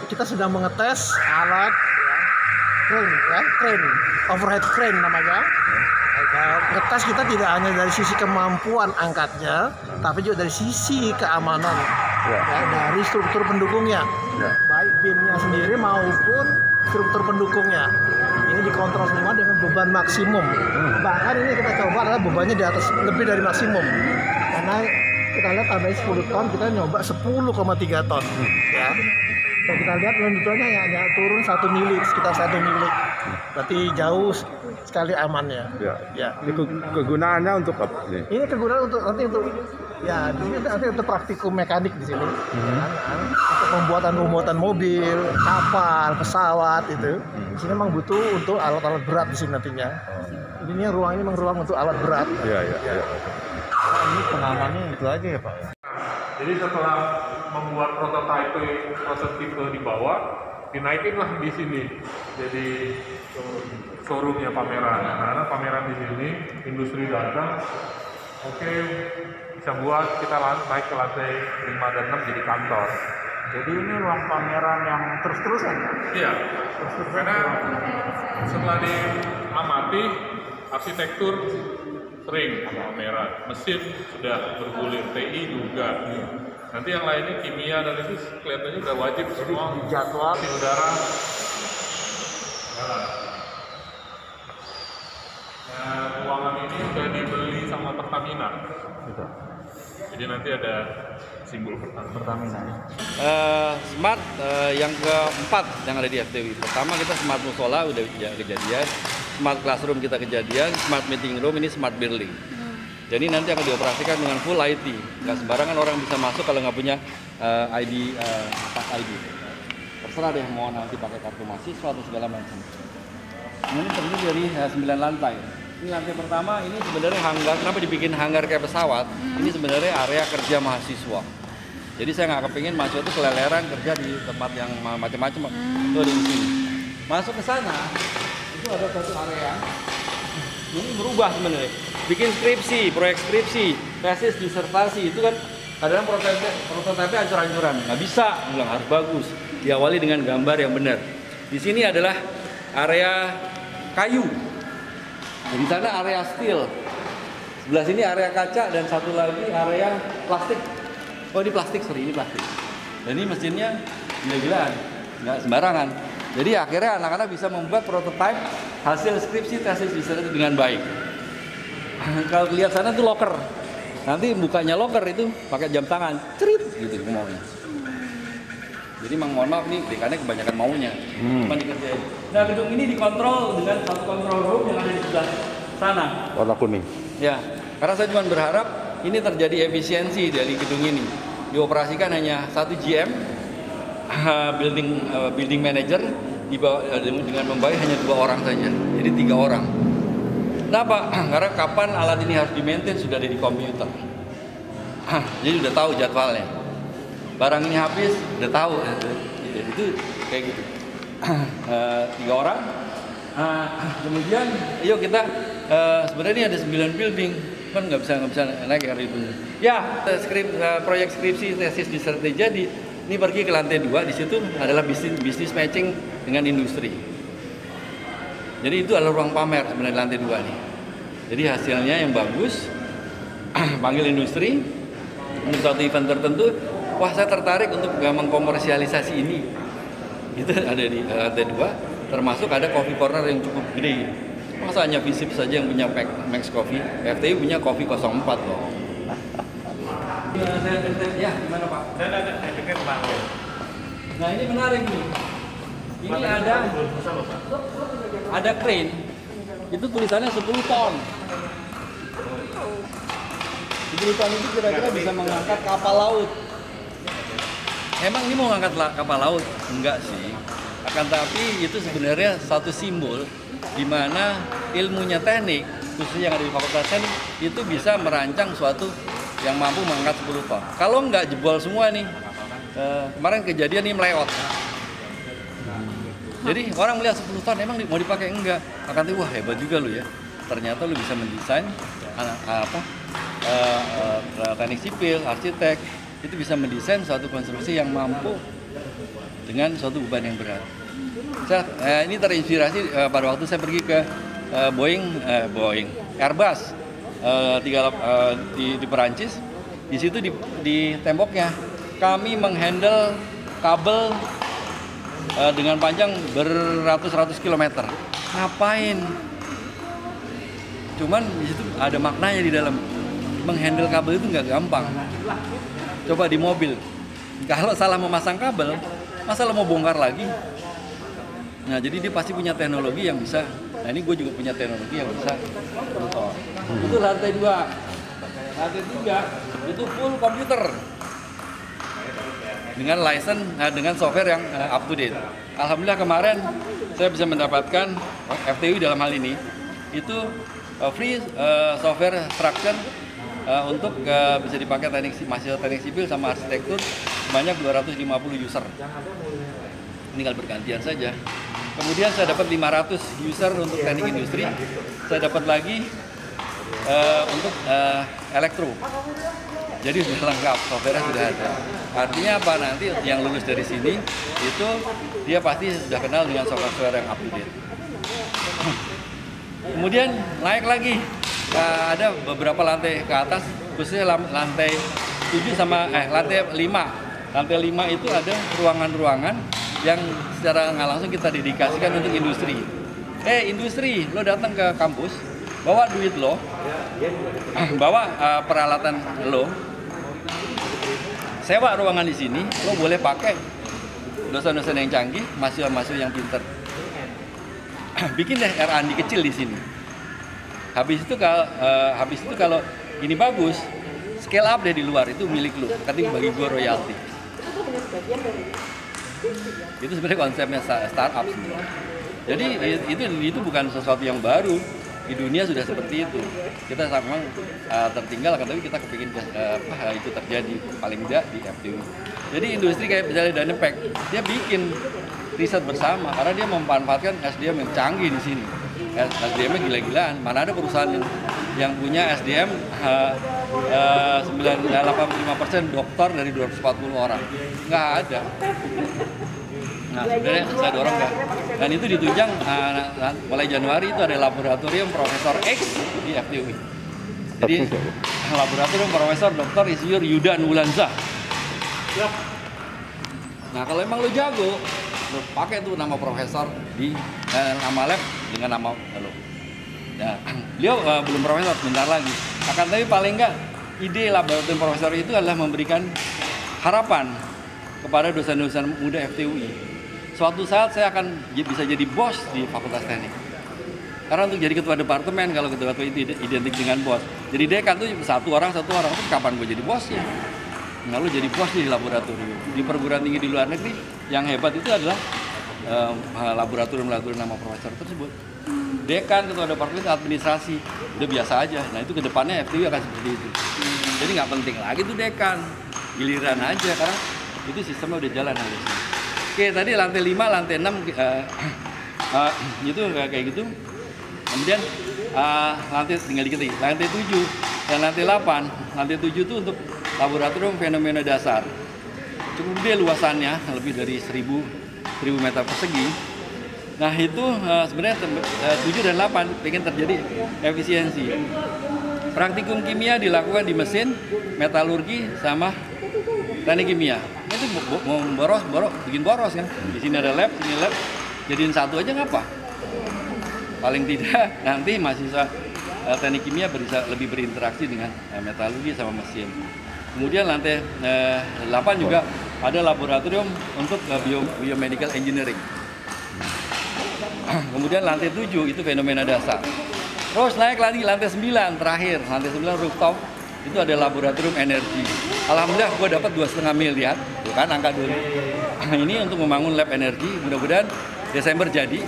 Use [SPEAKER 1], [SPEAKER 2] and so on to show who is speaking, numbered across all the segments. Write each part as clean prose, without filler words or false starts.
[SPEAKER 1] kita sedang mengetes alat crane, overhead crane namanya. Ngetes kita tidak hanya dari sisi kemampuan angkatnya, tapi juga dari sisi keamanan dari struktur pendukungnya, baik beamnya sendiri maupun struktur pendukungnya. Ini dikontrol semua dengan beban maksimum. Bahkan ini kita coba adalah bebannya di atas lebih dari maksimum. Karena kita lihat tambahin 10 ton, kita nyoba 10,3 ton. Ya. Dan kita lihat longitudenya hanya turun 1 mili, sekitar 1 mili. Berarti jauh sekali amannya.
[SPEAKER 2] Ya. Ini kegunaannya untuk apa?
[SPEAKER 1] Ini kegunaan untuk nanti untuk praktikum mekanik di sini. Untuk pembuatan mobil, kapal, pesawat itu. Di sini memang butuh untuk alat-alat berat di sini nantinya. Ini ruang ini memang ruang untuk alat berat.
[SPEAKER 2] Iya.
[SPEAKER 3] Ini pengamannya itu aja ya Pak.
[SPEAKER 4] Jadi setelah membuat prototipe di bawah, dinaikinlah di sini. Jadi showroomnya pameran. Karena pameran di sini, industri datang, oke, bisa buat kita naik ke lantai 5 dan 6 jadi kantor.
[SPEAKER 3] Jadi ini ruang pameran yang terus-terusan.
[SPEAKER 4] Iya, karena setelah diamati arsitektur sering pameran, mesin sudah bergulir, TI juga. Nanti yang lainnya kimia dan itu kelihatannya udah wajib semua.
[SPEAKER 3] Jadwal
[SPEAKER 4] di udara. Nah, ruangan ini udah dibeli sama Pertamina. Jadi nanti ada simbol Pertamina.
[SPEAKER 5] Smart yang keempat yang ada di FTW. Pertama kita smart musola udah kejadian, smart classroom kita kejadian, smart meeting room, ini smart building. Jadi nanti akan dioperasikan dengan full IT. Nggak sembarangan orang bisa masuk kalau nggak punya ID, pas ID. Terserah deh mau nanti pakai kartu mahasiswa atau segala macam. Ini terdiri dari 9 lantai. Ini lantai pertama, ini sebenarnya hanggar. Kenapa dibikin hanggar kayak pesawat? Ini sebenarnya area kerja mahasiswa. Jadi saya nggak kepingin mahasiswa itu keleleran kerja di tempat yang macam-macam. Itu ada di sini. Masuk ke sana, itu ada satu area. Ini berubah sebenarnya. Bikin skripsi, proyek skripsi, tesis, disertasi itu kan kadang prototipe ancur-ancuran. Nggak bisa, bilang harus bagus. Diawali dengan gambar yang benar. Di sini adalah area kayu. Di sana area steel. Sebelah sini area kaca dan satu lagi area plastik. Oh ini plastik, sorry ini plastik. Dan ini mesinnya gila-gilaan, nggak sembarangan. Jadi akhirnya anak-anak bisa membuat prototipe hasil skripsi tesis disertasi dengan baik. Kalau lihat sana itu locker. Nanti bukanya locker itu pakai jam tangan, cerit gitu maunya. Jadi mohon maaf nih, dekannya kebanyakan maunya, cuma dikerjain. Nah gedung ini dikontrol dengan satu control room yang ada di sebelah sana.
[SPEAKER 2] Warna kuning.
[SPEAKER 5] Ya, karena saya cuma berharap ini terjadi efisiensi dari gedung ini. Dioperasikan hanya 1 GM, building manager, dengan membayar hanya 2 orang saja, jadi 3 orang. Kenapa? Karena kapan alat ini harus di-maintain sudah ada di komputer. Jadi udah tahu jadwalnya. Barang ini habis, udah tahu. Itu kayak gitu. 3 orang. Kemudian, yuk kita sebenarnya ini ada 9 building, kan nggak bisa naik hari itu. Ya, proyek skripsi tesis disertasi jadi. Ini pergi ke lantai 2, di situ adalah bisnis matching dengan industri. Jadi itu adalah ruang pamer sebenarnya lantai 2 nih. Jadi hasilnya yang bagus, panggil industri untuk suatu event tertentu. Wah saya tertarik untuk mengkomersialisasi ini. Itu ada di lantai 2, termasuk ada coffee corner yang cukup gede. Masa hanya Visip saja yang punya Max Coffee, FTI punya Coffee 04 loh. Ya, gimana Pak?
[SPEAKER 4] Saya dengar Pak.
[SPEAKER 5] Nah ini menarik nih. Ini ada crane. Itu tulisannya 10 ton. 10 ton itu kira-kira bisa mengangkat kapal laut. Emang ini mau ngangkat kapal laut? Enggak sih. Akan tapi itu sebenarnya satu simbol di mana ilmunya teknik, khususnya yang ada di Fakultas Teknik, itu bisa merancang suatu yang mampu mengangkat 10 ton. Kalau enggak jebol semua nih. Kemarin kejadian ini melewat. Jadi orang melihat 10 ton emang mau dipakai enggak? Akan tuh wah hebat juga lu ya. Ternyata lu bisa mendesain teknik sipil, arsitek itu bisa mendesain suatu konstruksi yang mampu dengan suatu beban yang berat. Ini terinspirasi pada waktu saya pergi ke Airbus di Perancis. Di situ di temboknya kami menghandle kabel dengan panjang beratus-ratus kilometer. Ngapain? Cuman di situ ada maknanya di dalam. Menghandle kabel itu nggak gampang. Coba di mobil, kalau salah memasang kabel, masalah mau bongkar lagi. Nah, jadi dia pasti punya teknologi yang bisa. Nah, ini gue juga punya teknologi yang bisa. Itu lantai 2. Lantai 3 itu full komputer dengan license, dengan software yang up to date. Alhamdulillah kemarin saya bisa mendapatkan FTUI dalam hal ini itu free software instruction untuk bisa dipakai mahasiswa teknik sipil sama arsitektur sebanyak 250 user. Tinggal bergantian saja. Kemudian saya dapat 500 user untuk teknik industri. Saya dapat lagi untuk elektro. Jadi sudah lengkap, software sudah ada. Artinya apa, nanti yang lulus dari sini itu dia pasti sudah kenal dengan software yang up to date. Kemudian naik lagi, ada beberapa lantai ke atas, khususnya lantai 7 sama lantai 5. Lantai 5 itu ada ruangan-ruangan yang secara nggak langsung kita dedikasikan untuk industri. Industri, lo datang ke kampus, bawa duit lo, bawa peralatan lo, sewa ruangan di sini, lo boleh pakai dosen-dosen yang canggih, mahasiswa-mahasiswa yang pintar. Bikin deh R&D kecil di sini. Habis itu kalau ini bagus, scale up deh di luar, itu milik lo. Nanti bagi gue royalti. Itu sebenarnya konsepnya startup sebenarnya. Jadi itu bukan sesuatu yang baru. Di dunia sudah seperti itu. Kita memang tertinggal, tapi kita kepingin itu terjadi paling tidak di FTUI. Jadi industri kayak misalnya Dynapec, dia bikin riset bersama karena dia memanfaatkan SDM yang canggih di sini. SDM-nya gila-gilaan. Mana ada perusahaan yang punya SDM 85% dokter dari 240 orang. Nggak ada. Nah, sebenarnya saya dorong kan. Dan itu ditunjang mulai Januari itu ada laboratorium Profesor X di FTUI. Jadi laboratorium Profesor Dr. Insinyur Yuda Nulanza. Nah, kalau emang lo jago, lo pakai tuh nama profesor di nama lab dengan nama lo. Nah, beliau belum profesor, bentar lagi. Akan tapi paling enggak ide laboratorium profesor itu adalah memberikan harapan kepada dosen-dosen muda FTUI. Suatu saat saya akan bisa jadi bos di Fakultas Teknik. Karena untuk jadi ketua departemen, kalau ketua itu identik dengan bos. Jadi dekan tuh satu orang, terus kapan gue jadi bosnya? Nah, lu jadi bos di laboratorium. Di perguruan tinggi di luar negeri, yang hebat itu adalah laboratorium nama profesor tersebut. Dekan, ketua departemen, administrasi, udah biasa aja. Nah, itu kedepannya FTUI akan seperti itu. Jadi nggak penting lagi tuh dekan, giliran aja, karena itu sistemnya udah jalan harusnya. Oke, tadi lantai 5, lantai 6 itu kayak gitu. Kemudian lantai tinggal dikit lagi. Lantai 7 dan lantai 8. Lantai 7 itu untuk laboratorium fenomena dasar. Cukup gede luasannya, lebih dari 1000 meter persegi. Nah, itu sebenarnya 7 dan 8 pengen terjadi efisiensi. Praktikum kimia dilakukan di mesin, metalurgi sama teknik kimia. Itu bikin boros kan. Di sini ada lab, sini lab. Jadiin satu aja ngapa? Paling tidak nanti mahasiswa teknik kimia bisa lebih berinteraksi dengan metalurgi sama mesin. Kemudian lantai 8 juga ada laboratorium untuk biomedical engineering. Kemudian lantai 7 itu fenomena dasar. Terus naik lagi lantai 9 terakhir, lantai 9 rooftop itu ada laboratorium energi. Alhamdulillah gue dapat 2,5 miliar, bukan angka dulu. Ini untuk membangun lab energi, mudah-mudahan Desember jadi.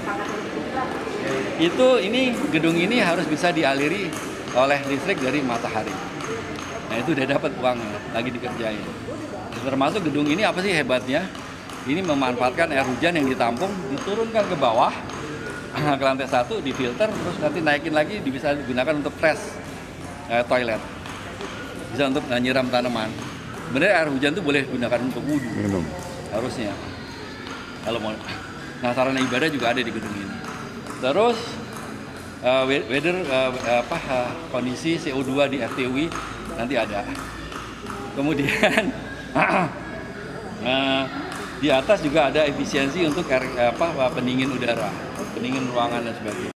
[SPEAKER 5] Ini gedung ini harus bisa dialiri oleh listrik dari matahari. Nah, itu udah dapat uangnya, lagi dikerjain. Termasuk gedung ini apa sih hebatnya? Ini memanfaatkan air hujan yang ditampung, diturunkan ke bawah, ke lantai 1, difilter, terus nanti naikin lagi, bisa digunakan untuk fresh toilet. Bisa untuk nyiram tanaman. Sebenarnya air hujan itu boleh digunakan untuk wudhu. Harusnya. kalau mau. Nah, sarana ibadah juga ada di gedung ini. Terus kondisi CO2 di FTUI nanti ada. Kemudian di atas juga ada efisiensi untuk pendingin udara, pendingin ruangan dan sebagainya.